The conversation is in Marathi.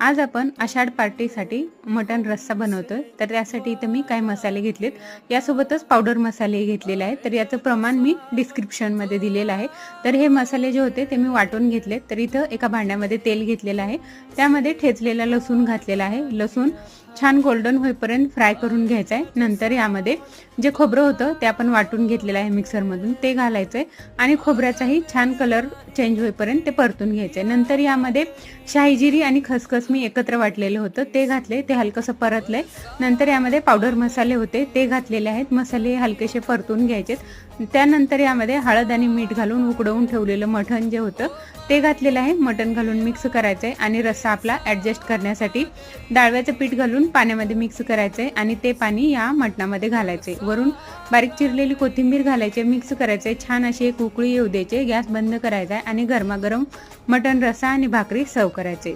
आज आपण आषाढ पार्टीसाठी मटण रस्सा बनवतोय. तर त्यासाठी इथे मी काही मसाले घेतलेत. यासोबतच पावडर मसाले घेतलेले आहेत. तर याचं प्रमाण मी डिस्क्रिप्शनमध्ये दिलेलं आहे. तर हे मसाले जे होते ते मी वाटून घेतलेत. तर इथं एका भांड्यामध्ये तेल घेतलेलं आहे. त्यामध्ये ठेचलेला लसूण घातलेला आहे. लसूण छान गोल्डन होईपर्यंत फ्राय करून घ्यायचं आहे. नंतर यामध्ये जे खोबरं होतं ते आपण वाटून घेतलेलं आहे मिक्सरमधून, ते घालायचं आहे आणि खोबऱ्याचाही छान कलर चेंज होईपर्यंत ते परतून घ्यायचं आहे. नंतर यामध्ये शाही जिरी आणि खसखस मी एकत्र वाटलेलं होतं ते घातले, ते हलकंसं परतलंय. नंतर यामध्ये पावडर मसाले होते ते घातलेले आहेत. मसाले हलकेसे परतून घ्यायचेत. त्यानंतर यामध्ये हळद आणि मीठ घालून उकडवून ठेवलेलं मटण जे होतं ते घातलेलं आहे. मटण घालून मिक्स करायचं आहे आणि रस्सा आपला ॲडजस्ट करण्यासाठी डाळव्याचं पीठ घालून पाण्यामध्ये मिक्स करायचं आहे आणि ते पाणी या मटणामध्ये घालायचे. वरून बारीक चिरलेली कोथिंबीर घालायची, मिक्स करायचे. छान अशी एक उकळी येऊ द्यायची. गॅस बंद करायचा आहे आणि गरमागरम मटण रस्सा आणि भाकरी सर्व करायचे.